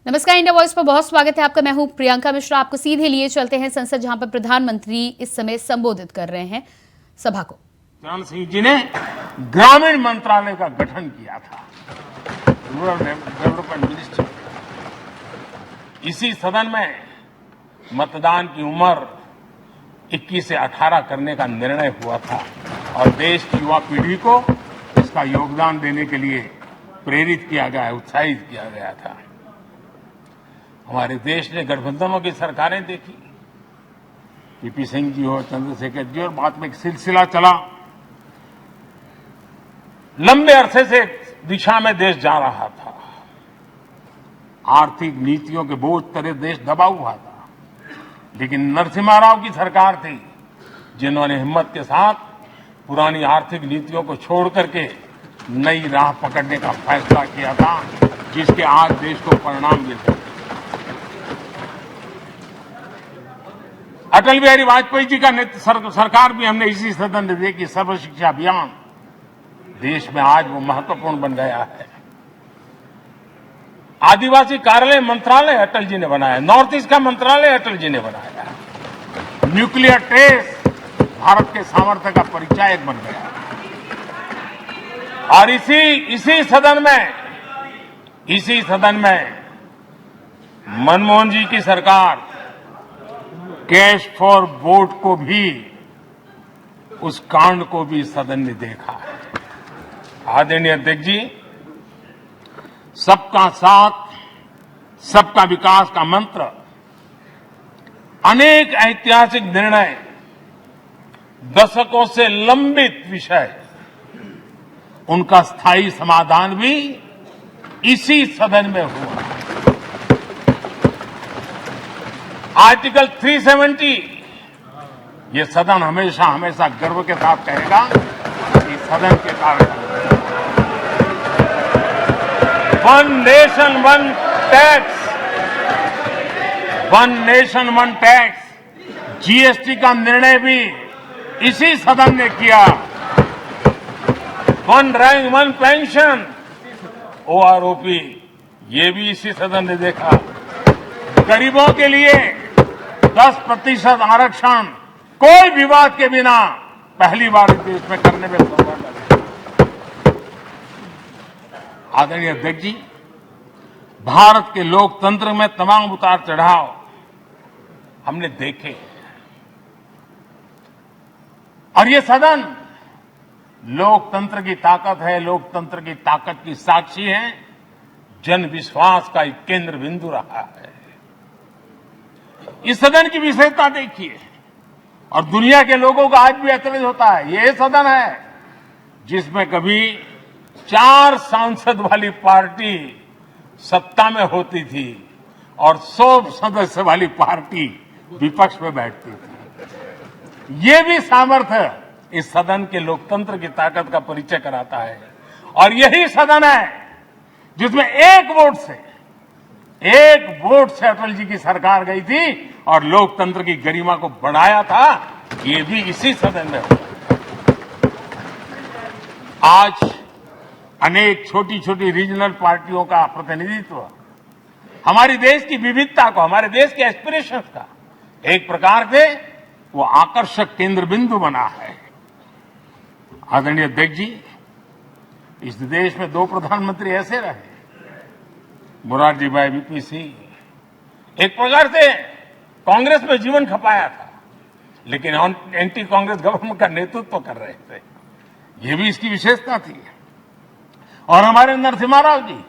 नमस्कार, India voice पर बहुत स्वागत है आपका। मैं हूं प्रियंका मिश्रा। आपको सीधे लिए चलते हैं संसद, जहां पर प्रधानमंत्री इस समय संबोधित कर रहे हैं सभा को। चरण सिंह जी ने ग्रामीण मंत्रालय का गठन किया था, रूरल डेवलपमेंट मिनिस्ट्री। इसी सदन में मतदान की उम्र 21 से 18 करने का निर्णय हुआ था और देश की युवा पीढ़ी को इसका योगदान देने के लिए प्रेरित किया गया, उत्साहित किया गया था। हमारे देश ने गठबंधनों की सरकारें देखी, पीपी सिंह जी हो, चंद्रशेखर जी, और बाद में एक सिलसिला चला। लंबे अरसे से दिशा में देश जा रहा था, आर्थिक नीतियों के बोझ तले देश दबा हुआ था, लेकिन नरसिम्हा राव की सरकार थी जिन्होंने हिम्मत के साथ पुरानी आर्थिक नीतियों को छोड़ करके नई राह पकड़ने का फैसला किया था, जिसके आज देश को परिणाम मिलते हैं। अटल बिहारी वाजपेयी जी का सरकार भी हमने इसी सदन में देखी। सर्व शिक्षा अभियान देश में आज वो महत्वपूर्ण बन गया है। आदिवासी कार्यालय मंत्रालय अटल जी ने बनाया, नॉर्थ ईस्ट का मंत्रालय अटल जी ने बनाया। न्यूक्लियर टेस्ट भारत के सामर्थ्य का परिचायक बन गया। और इसी सदन में मनमोहन जी की सरकार कैश फॉर वोट को भी, उस कांड को भी सदन ने देखा है। आदरणीय अध्यक्ष जी, सबका साथ सबका विकास का मंत्र, अनेक ऐतिहासिक निर्णय, दशकों से लंबित विषय, उनका स्थायी समाधान भी इसी सदन में हुआ। आर्टिकल 370, ये सदन हमेशा हमेशा गर्व के साथ कहेगा कि सदन के कारण one nation one tax, GST का निर्णय भी इसी सदन ने किया। One rank one pension, OROP, ये भी इसी सदन ने देखा। गरीबों के लिए 10% आरक्षण कोई विवाद के बिना पहली बार इस देश में करने में सफल है। आदरणीय अध्यक्ष जी, भारत के लोकतंत्र में तमाम उतार चढ़ाव हमने देखे, और ये सदन लोकतंत्र की ताकत है, लोकतंत्र की ताकत की साक्षी है, जन विश्वास का एक केंद्र बिंदु रहा है। इस सदन की विशेषता देखिए, और दुनिया के लोगों का आज भी ऐतराज होता है। ये सदन है जिसमें कभी 4 सांसद वाली पार्टी सत्ता में होती थी और 100 सदस्य वाली पार्टी विपक्ष में बैठती थी। ये भी सामर्थ्य इस सदन के लोकतंत्र की ताकत का परिचय कराता है। और यही सदन है जिसमें एक वोट से अटल जी की सरकार गई थी और लोकतंत्र की गरिमा को बढ़ाया था। ये भी इसी सदन में हुआ। आज अनेक छोटी छोटी रीजनल पार्टियों का प्रतिनिधित्व हमारे देश की विविधता को, हमारे देश के एस्पिरेशंस का एक प्रकार से वो आकर्षक केंद्र बिंदु बना है। आदरणीय अध्यक्ष जी, इस देश में 2 प्रधानमंत्री ऐसे रहे, मोरारजी भाई, वीपी सिंह। एक प्रकार से कांग्रेस में जीवन खपाया था, लेकिन एंटी कांग्रेस गवर्नमेंट का नेतृत्व कर रहे थे। ये भी इसकी विशेषता थी। और हमारे नरसिम्हा राव जी,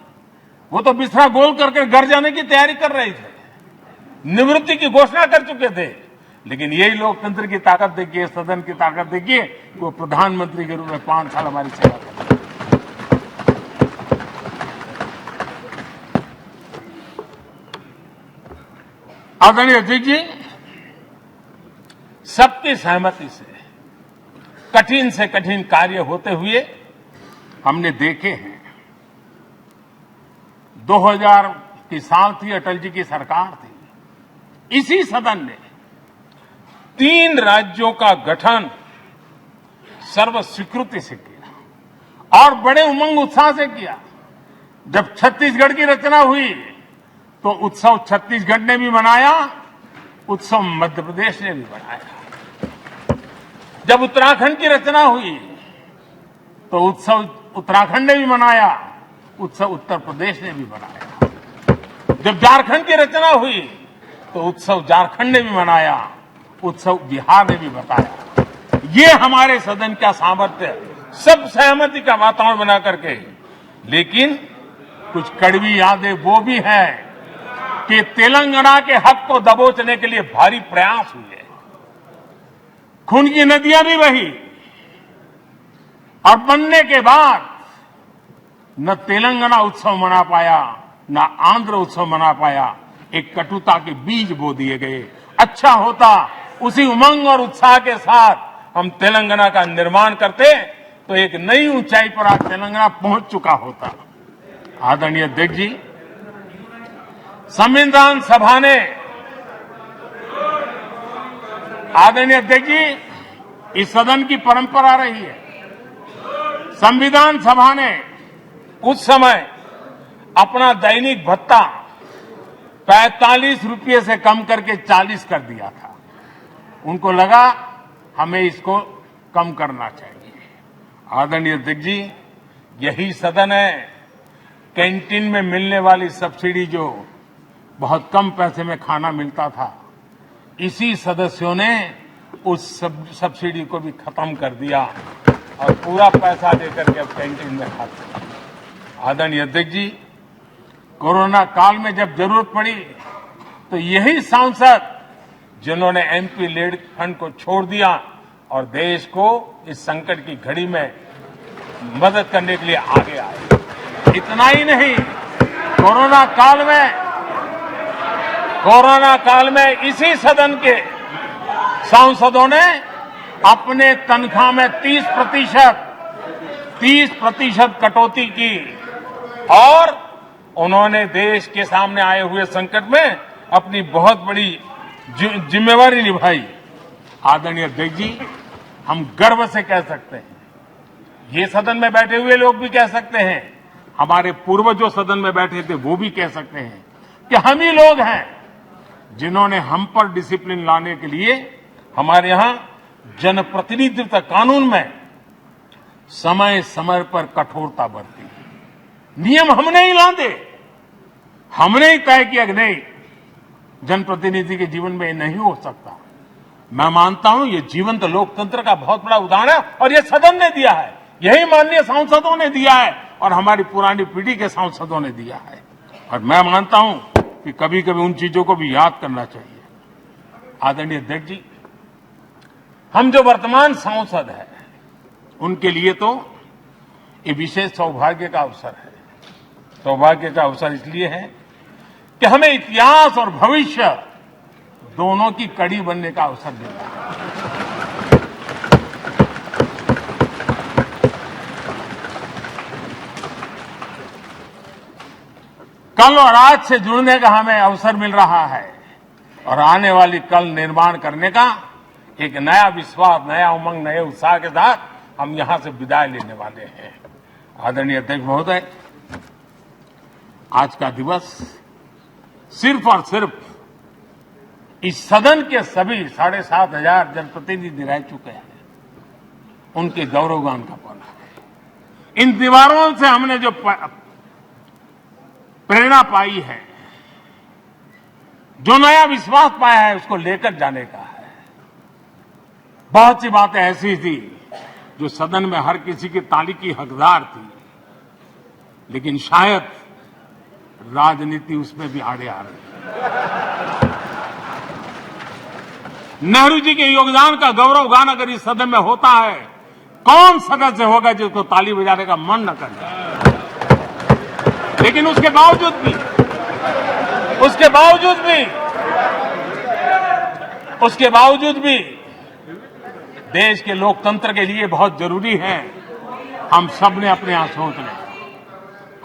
वो तो बिस्तरा गोल करके घर जाने की तैयारी कर रहे थे, निवृत्ति की घोषणा कर चुके थे, लेकिन यही लोकतंत्र की ताकत देखिए, सदन की ताकत देखिए, वो प्रधानमंत्री के रूप में 5 साल हमारी सेवा कर। आदरणीय अध्यक्ष जी, सबकी सहमति से कठिन कार्य होते हुए हमने देखे हैं। 2000 की साल थी, अटल जी की सरकार थी। इसी सदन ने 3 राज्यों का गठन सर्व स्वीकृति से किया और बड़े उमंग उत्साह से किया। जब छत्तीसगढ़ की रचना हुई तो उत्सव छत्तीसगढ़ ने भी मनाया, उत्सव मध्य प्रदेश ने भी मनाया। जब उत्तराखंड की रचना हुई तो उत्सव उत्तराखंड ने भी मनाया, उत्सव उत्तर प्रदेश ने भी मनाया। जब झारखंड की रचना हुई तो उत्सव झारखंड ने भी मनाया, उत्सव बिहार ने भी बताया। ये हमारे सदन का सामर्थ्य, सब सहमति का वातावरण बना करके। लेकिन कुछ कड़वी यादें वो भी हैं कि तेलंगाना के हक को दबोचने के लिए भारी प्रयास हुए, खून की नदियां भी बही, और बनने के बाद न तेलंगाना उत्सव मना पाया, न आंध्र उत्सव मना पाया। एक कटुता के बीज बो दिए गए। अच्छा होता उसी उमंग और उत्साह के साथ हम तेलंगाना का निर्माण करते तो एक नई ऊंचाई पर आज तेलंगाना पहुंच चुका होता। आदरणीय अध्यक्ष जी, संविधान सभा ने, आदरणीय अध्यक्ष जी, इस सदन की परंपरा रही है। संविधान सभा ने उस समय अपना दैनिक भत्ता 45 रुपये से कम करके 40 कर दिया था। उनको लगा हमें इसको कम करना चाहिए। आदरणीय अध्यक्ष जी, यही सदन है कैंटीन में मिलने वाली सब्सिडी, जो बहुत कम पैसे में खाना मिलता था, इसी सदस्यों ने उस सब्सिडी को भी खत्म कर दिया और पूरा पैसा देकर के अब कैंटीन में खाते हैं। आदरणीय अध्यक्ष जी, कोरोना काल में जब जरूरत पड़ी तो यही सांसद जिन्होंने एमपी लेड फंड को छोड़ दिया और देश को इस संकट की घड़ी में मदद करने के लिए आगे आए। इतना ही नहीं, कोरोना काल में इसी सदन के सांसदों ने अपने तनख्वाह में 30% कटौती की और उन्होंने देश के सामने आए हुए संकट में अपनी बहुत बड़ी जिम्मेवारी निभाई। आदरणीय अध्यक्ष जी, हम गर्व से कह सकते हैं, ये सदन में बैठे हुए लोग भी कह सकते हैं, हमारे पूर्वज जो सदन में बैठे थे वो भी कह सकते हैं कि हम ही लोग हैं जिन्होंने हम पर डिसिप्लिन लाने के लिए हमारे यहां जनप्रतिनिधित्व कानून में समय समय पर कठोरता बरती। नियम हमने ही लादे, हमने ही तय किया कि नहीं, जनप्रतिनिधि के जीवन में ये नहीं हो सकता। मैं मानता हूं ये जीवंत लोकतंत्र का बहुत बड़ा उदाहरण है और ये सदन ने दिया है, यही माननीय सांसदों ने दिया है और हमारी पुरानी पीढ़ी के सांसदों ने दिया है। और मैं मानता हूं कि कभी कभी उन चीजों को भी याद करना चाहिए। आदरणीय अध्यक्ष जी, हम जो वर्तमान सांसद हैं उनके लिए तो ये विशेष सौभाग्य का अवसर है। सौभाग्य का अवसर इसलिए है कि हमें इतिहास और भविष्य दोनों की कड़ी बनने का अवसर मिला है। कल और आज से जुड़ने का हमें अवसर मिल रहा है और आने वाली कल निर्माण करने का एक नया विश्वास, नया उमंग, नए उत्साह के साथ हम यहां से विदाई लेने वाले हैं। आदरणीय अध्यक्ष महोदय, आज का दिवस सिर्फ और सिर्फ इस सदन के सभी 7,500 जनप्रतिनिधि रह चुके हैं उनके गौरवगान का पल है। इन दीवारों से हमने जो प्रेरणा पाई है, जो नया विश्वास पाया है, उसको लेकर जाने का है। बहुत सी बातें ऐसी थी जो सदन में हर किसी की ताली की हकदार थी, लेकिन शायद राजनीति उसमें भी आड़े आ रही है। नेहरू जी के योगदान का गौरवगान अगर इस सदन में होता है, कौन सदस्य होगा जिसको ताली बजाने का मन न करे। लेकिन उसके बावजूद भी देश के लोकतंत्र के लिए बहुत जरूरी है हम सब ने अपने यहां सोच लें।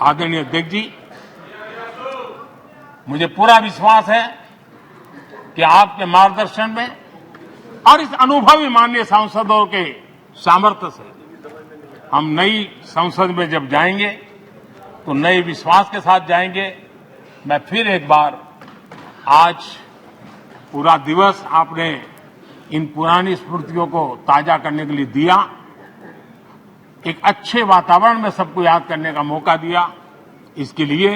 आदरणीय अध्यक्ष जी, मुझे पूरा विश्वास है कि आपके मार्गदर्शन में और इस अनुभवी माननीय सांसदों के सामर्थ्य से हम नई संसद में जब जाएंगे तो नए विश्वास के साथ जाएंगे मैं फिर एक बार आज पूरा दिवस आपने इन पुरानी स्मृतियों को ताजा करने के लिए दिया, एक अच्छे वातावरण में सबको याद करने का मौका दिया। इसके लिए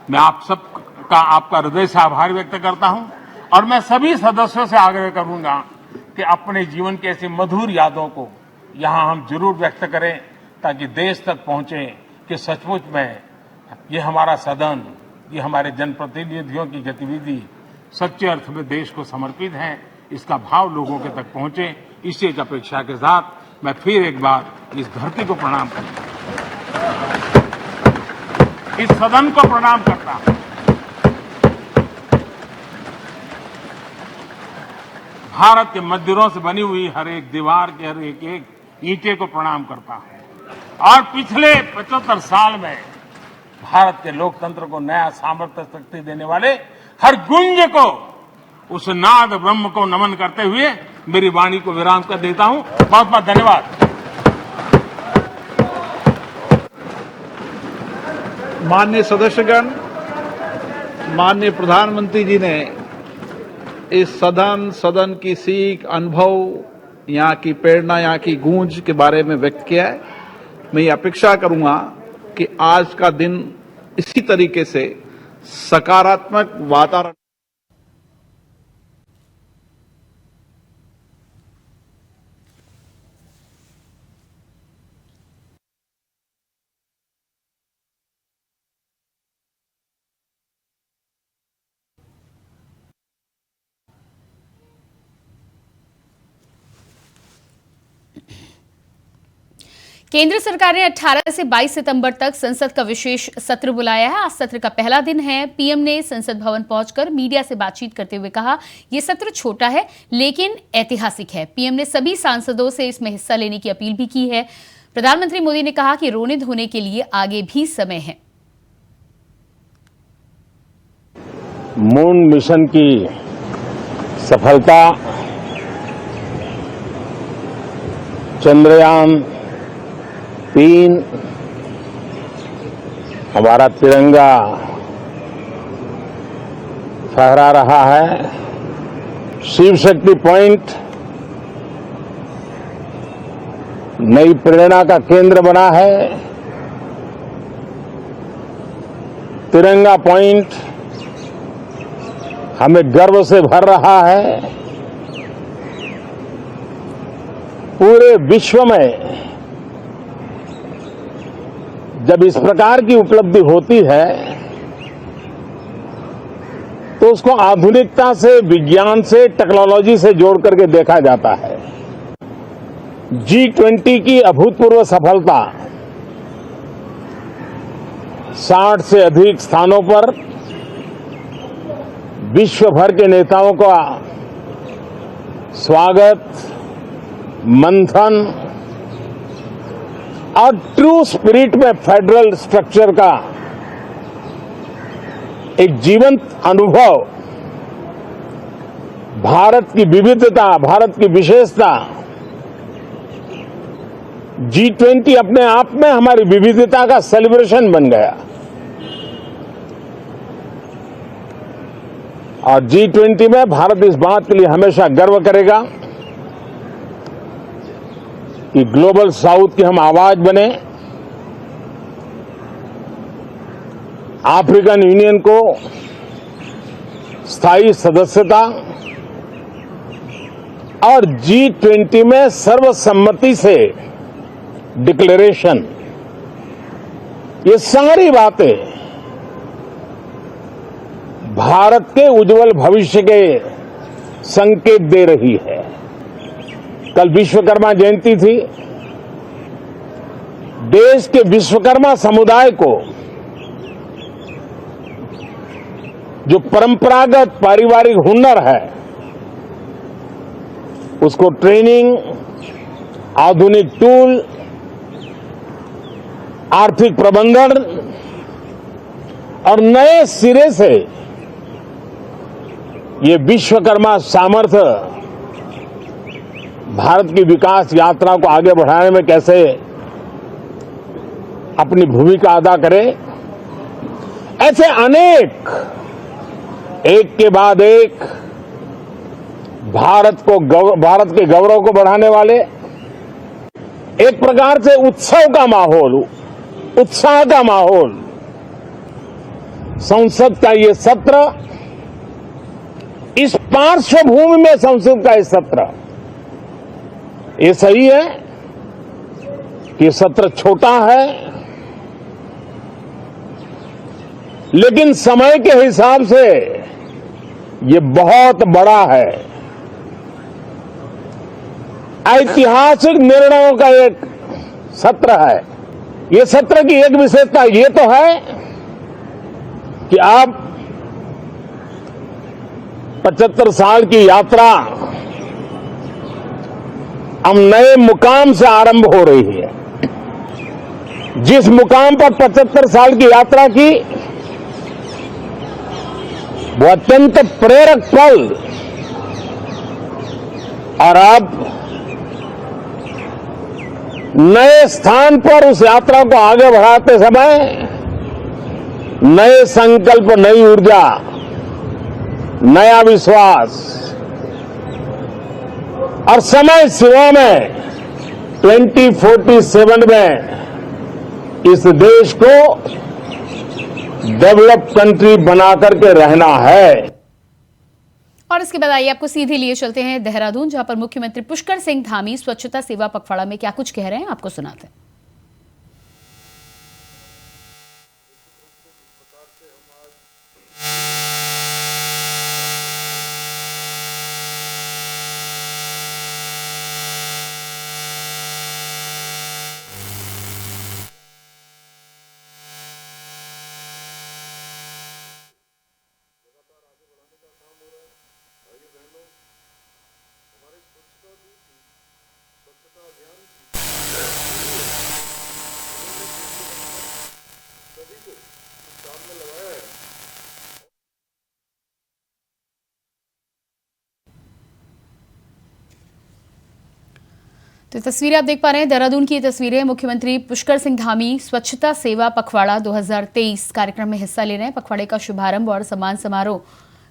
मैं आप सबका आपका हृदय से आभार व्यक्त करता हूं और मैं सभी सदस्यों से आग्रह करूंगा कि अपने जीवन की ऐसी मधुर यादों को यहां हम जरूर व्यक्त करें ताकि देश तक पहुंचे कि सचमुच में ये हमारा सदन, ये हमारे जनप्रतिनिधियों की गतिविधि सच्चे अर्थ में देश को समर्पित है, इसका भाव लोगों के तक पहुंचे। इसी एक अपेक्षा के साथ मैं फिर एक बार इस धरती को प्रणाम करता हूं, इस सदन को प्रणाम करता हूं। भारत के मंदिरों से बनी हुई हर एक दीवार के हर एक ईंटे को प्रणाम करता हूं और पिछले 75 साल में भारत के लोकतंत्र को नया सामर्थ्य शक्ति देने वाले हर गुंज को, उस नाद ब्रह्म को नमन करते हुए मेरी वाणी को विराम कर देता हूं। बहुत बहुत धन्यवाद। माननीय सदस्यगण, माननीय प्रधानमंत्री जी ने इस सदन की सीख, अनुभव, यहाँ की प्रेरणा, यहाँ की गूंज के बारे में व्यक्त किया है। मैं ये अपेक्षा करूंगा कि आज का दिन इसी तरीके से सकारात्मक वातावरण केंद्र सरकार ने 18 से 22 सितंबर तक संसद का विशेष सत्र बुलाया है। आज सत्र का पहला दिन है। पीएम ने संसद भवन पहुंचकर मीडिया से बातचीत करते हुए कहा, यह सत्र छोटा है लेकिन ऐतिहासिक है। पीएम ने सभी सांसदों से इसमें हिस्सा लेने की अपील भी की है। प्रधानमंत्री मोदी ने कहा कि रोने धोने के लिए आगे भी समय है। मून मिशन की सफलता, चंद्रयान 3, हमारा तिरंगा फहरा रहा है। शिव शक्ति पॉइंट नई प्रेरणा का केंद्र बना है। तिरंगा पॉइंट हमें गर्व से भर रहा है। पूरे विश्व में जब इस प्रकार की उपलब्धि होती है तो उसको आधुनिकता से, विज्ञान से, टेक्नोलॉजी से जोड़ करके देखा जाता है। G20 की अभूतपूर्व सफलता 60 से अधिक स्थानों पर विश्व भर के नेताओं का स्वागत, मंथन और ट्रू स्पिरिट में फेडरल स्ट्रक्चर का एक जीवंत अनुभव, भारत की विविधता, भारत की विशेषता, G20 अपने आप में हमारी विविधता का सेलिब्रेशन बन गया। और G20 में भारत इस बात के लिए हमेशा गर्व करेगा कि ग्लोबल साउथ की हम आवाज बने। अफ्रीकन यूनियन को स्थायी सदस्यता और G20 में सर्वसम्मति से डिक्लेरेशन, ये सारी बातें भारत के उज्जवल भविष्य के संकेत दे रही है। कल विश्वकर्मा जयंती थी। देश के विश्वकर्मा समुदाय को जो परंपरागत पारिवारिक हुनर है उसको ट्रेनिंग, आधुनिक टूल, आर्थिक प्रबंधन और नए सिरे से ये विश्वकर्मा सामर्थ्य भारत की विकास यात्रा को आगे बढ़ाने में कैसे अपनी भूमिका अदा करे, ऐसे अनेक एक के बाद एक भारत के गौरव को बढ़ाने वाले, एक प्रकार से उत्सव का माहौल, उत्साह का माहौल, संसद का ये सत्र, इस पार्श्वभूमि में संसद का ये सत्र, ये सही है कि सत्र छोटा है, लेकिन समय के हिसाब से ये बहुत बड़ा है। ऐतिहासिक निर्णयों का एक सत्र है। ये सत्र की एक विशेषता ये तो है कि अब 75 साल की यात्रा अब नए मुकाम से आरंभ हो रही है। जिस मुकाम पर 75 साल की यात्रा की, वो अत्यंत प्रेरक पल, और अब नए स्थान पर उस यात्रा को आगे बढ़ाते समय नए संकल्प, नई ऊर्जा, नया विश्वास और समय सीमा में 2047 में इस देश को डेवलप कंट्री बना करके रहना है। और इसके बाद आइए आपको सीधे लिए चलते हैं देहरादून, जहां पर मुख्यमंत्री पुष्कर सिंह धामी स्वच्छता सेवा पखवाड़ा में क्या कुछ कह रहे हैं, आपको सुनाते हैं। तो तस्वीरें आप देख पा रहे हैं, देहरादून की ये तस्वीरें। मुख्यमंत्री पुष्कर सिंह धामी स्वच्छता सेवा पखवाड़ा 2023 कार्यक्रम में हिस्सा ले रहे हैं। पखवाड़े का शुभारंभ और सम्मान समारोह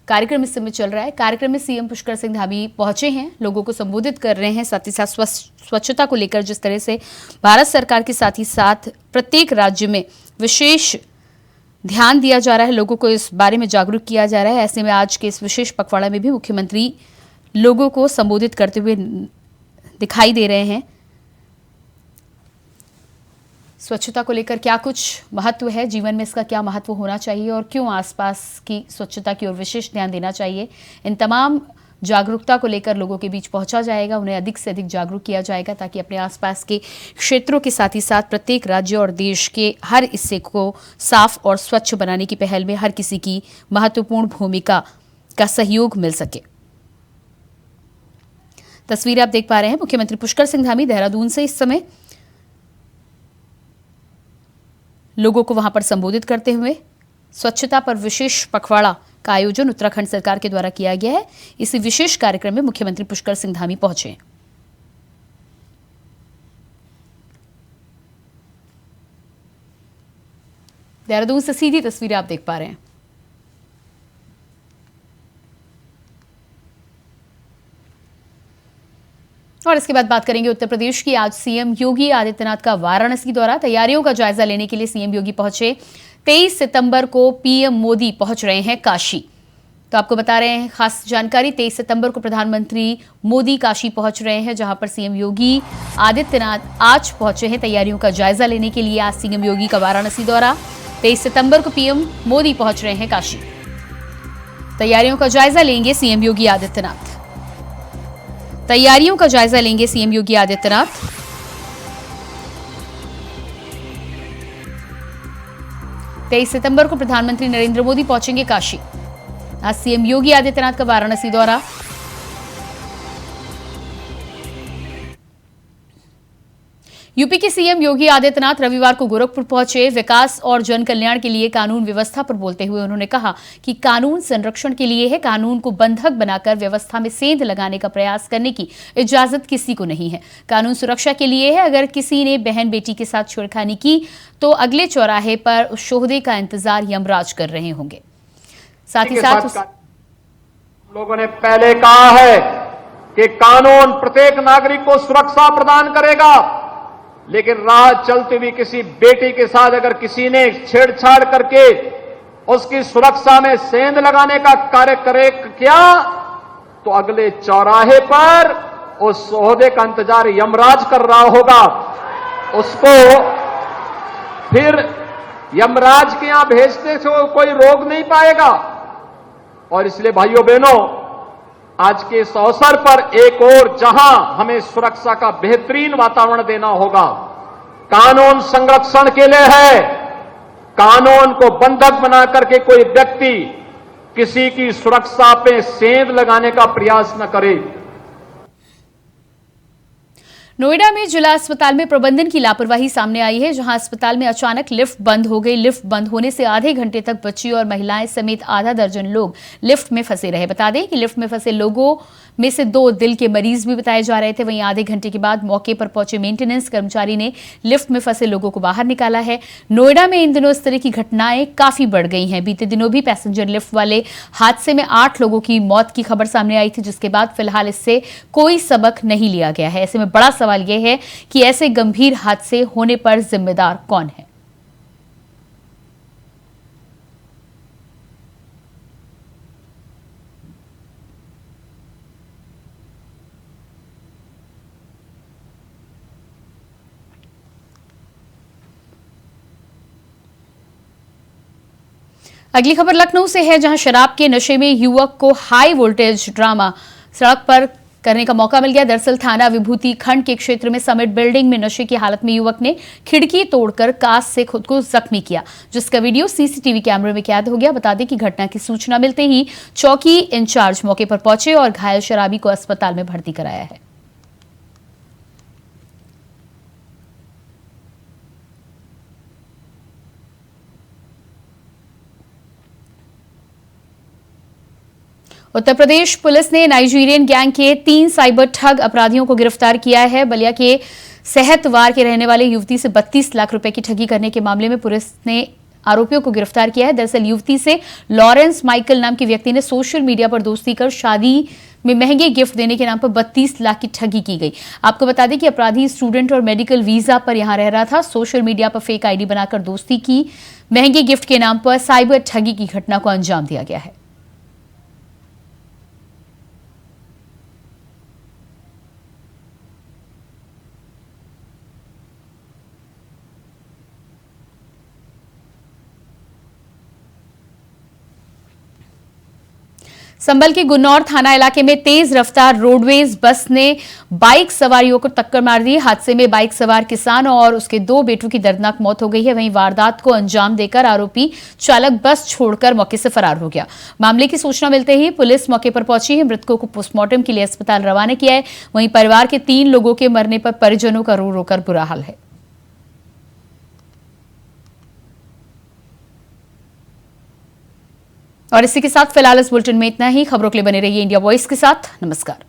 कार्यक्रम इस समय चल रहा है। कार्यक्रम में सीएम पुष्कर सिंह धामी पहुंचे हैं, लोगों को संबोधित कर रहे हैं। साथ ही साथ स्वच्छता को लेकर जिस तरह से भारत सरकार के साथ ही साथ प्रत्येक राज्य में विशेष ध्यान दिया जा रहा है, लोगों को इस बारे में जागरूक किया जा रहा है, ऐसे में आज के इस विशेष पखवाड़ा में भी मुख्यमंत्री लोगों को संबोधित करते हुए दिखाई दे रहे हैं। स्वच्छता को लेकर क्या कुछ महत्व है, जीवन में इसका क्या महत्व होना चाहिए और क्यों आसपास की स्वच्छता की ओर विशेष ध्यान देना चाहिए, इन तमाम जागरूकता को लेकर लोगों के बीच पहुंचा जाएगा, उन्हें अधिक से अधिक जागरूक किया जाएगा, ताकि अपने आसपास के क्षेत्रों के साथ ही साथ प्रत्येक राज्य और देश के हर हिस्से को साफ और स्वच्छ बनाने की पहल में हर किसी की महत्वपूर्ण भूमिका का सहयोग मिल सके। तस्वीरें आप देख पा रहे हैं, मुख्यमंत्री पुष्कर सिंह धामी देहरादून से इस समय लोगों को वहां पर संबोधित करते हुए। स्वच्छता पर विशेष पखवाड़ा का आयोजन उत्तराखंड सरकार के द्वारा किया गया है। इसी विशेष कार्यक्रम में मुख्यमंत्री पुष्कर सिंह धामी पहुंचे। देहरादून से सीधी तस्वीरें आप देख पा रहे हैं। और इसके बाद बात करेंगे उत्तर प्रदेश की। आज सीएम योगी आदित्यनाथ का वाराणसी दौरा, तैयारियों का जायजा लेने के लिए सीएम योगी पहुंचे। 23 सितंबर को पीएम मोदी पहुंच रहे हैं काशी। तो आपको बता रहे हैं खास जानकारी, 23 सितंबर को प्रधानमंत्री मोदी काशी पहुंच रहे हैं, जहां पर सीएम योगी आदित्यनाथ आज पहुंचे हैं तैयारियों का जायजा लेने के लिए। आज सीएम योगी का वाराणसी दौरा, 23 सितंबर को पीएम मोदी पहुंच रहे हैं काशी। तैयारियों का जायजा लेंगे सीएम योगी आदित्यनाथ। तैयारियों का जायजा लेंगे सीएम योगी आदित्यनाथ। तेईस सितंबर को प्रधानमंत्री नरेंद्र मोदी पहुंचेंगे काशी। आज सीएम योगी आदित्यनाथ का वाराणसी दौरा। यूपी के सीएम योगी आदित्यनाथ रविवार को गोरखपुर पहुंचे। विकास और जन कल्याण के लिए कानून व्यवस्था पर बोलते हुए उन्होंने कहा कि कानून संरक्षण के लिए है, कानून को बंधक बनाकर व्यवस्था में सेंध लगाने का प्रयास करने की इजाजत किसी को नहीं है। कानून सुरक्षा के लिए है। अगर किसी ने बहन बेटी के साथ छेड़खानी की तो अगले चौराहे पर उस शोहदे का इंतजार यमराज कर रहे होंगे। साथ ही साथ लोगों ने पहले कहा है कि कानून प्रत्येक नागरिक को सुरक्षा प्रदान करेगा, लेकिन राह चलती हुई किसी बेटी के साथ अगर किसी ने छेड़छाड़ करके उसकी सुरक्षा में सेंध लगाने का कार्य किया तो अगले चौराहे पर उस ओहदे का इंतजार यमराज कर रहा होगा। उसको फिर यमराज के यहां भेजने से कोई रोक नहीं पाएगा। और इसलिए भाइयों बहनों, आज के इस अवसर पर एक और जहां हमें सुरक्षा का बेहतरीन वातावरण देना होगा, कानून संरक्षण के लिए है। कानून को बंधक बना करके कोई व्यक्ति किसी की सुरक्षा पे सेंध लगाने का प्रयास न करे। नोएडा में जिला अस्पताल में प्रबंधन की लापरवाही सामने आई है, जहां अस्पताल में अचानक लिफ्ट बंद हो गई। लिफ्ट बंद होने से आधे घंटे तक बच्ची और महिलाएं समेत आधा दर्जन लोग लिफ्ट में फंसे रहे। बता दें कि लिफ्ट में फंसे लोगों में से 2 दिल के मरीज भी बताए जा रहे थे। वहीं आधे घंटे के बाद मौके पर पहुंचे मेंटेनेंस कर्मचारी ने लिफ्ट में फंसे लोगों को बाहर निकाला है। नोएडा में इन दिनों इस तरह की घटनाएं काफी बढ़ गई हैं। बीते दिनों भी पैसेंजर लिफ्ट वाले हादसे में 8 लोगों की मौत की खबर सामने आई थी, जिसके बाद फिलहाल इससे कोई सबक नहीं लिया गया है। ऐसे में बड़ा सवाल यह है कि ऐसे गंभीर हादसे होने पर जिम्मेदार कौन है। अगली खबर लखनऊ से है, जहां शराब के नशे में युवक को हाई वोल्टेज ड्रामा सड़क पर करने का मौका मिल गया। दरअसल थाना विभूति खंड के क्षेत्र में समिट बिल्डिंग में नशे की हालत में युवक ने खिड़की तोड़कर कांच से खुद को जख्मी किया, जिसका वीडियो सीसीटीवी कैमरे में कैद हो गया। बता दें कि घटना की सूचना मिलते ही चौकी इंचार्ज मौके पर पहुंचे और घायल शराबी को अस्पताल में भर्ती कराया है। उत्तर प्रदेश पुलिस ने नाइजीरियन गैंग के 3 साइबर ठग अपराधियों को गिरफ्तार किया है। बलिया के सेहतवार के रहने वाले युवती से 32 लाख रुपए की ठगी करने के मामले में पुलिस ने आरोपियों को गिरफ्तार किया है। दरअसल युवती से लॉरेंस माइकल नाम के व्यक्ति ने सोशल मीडिया पर दोस्ती कर शादी में महंगे गिफ्ट देने के नाम पर 32 लाख की ठगी की गई। आपको बता दें कि अपराधी स्टूडेंट और मेडिकल वीजा पर यहां रह रहा था। सोशल मीडिया पर फेक आईडी बनाकर दोस्ती की, महंगे गिफ्ट के नाम पर साइबर ठगी की घटना को अंजाम दिया गया है। संभल के गुन्नौर थाना इलाके में तेज रफ्तार रोडवेज बस ने बाइक सवारियों को टक्कर मार दी। हादसे में बाइक सवार किसान और उसके 2 बेटों की दर्दनाक मौत हो गई है। वहीं वारदात को अंजाम देकर आरोपी चालक बस छोड़कर मौके से फरार हो गया। मामले की सूचना मिलते ही पुलिस मौके पर पहुंची है। मृतकों को पोस्टमार्टम के लिए अस्पताल रवाना किया है। वहीं परिवार के 3 लोगों के मरने पर परिजनों का रो रो कर बुरा हाल है। और इसी के साथ फिलहाल इस बुलेटिन में इतना ही। खबरों के लिए बने रहिए इंडिया वॉइस के साथ। नमस्कार।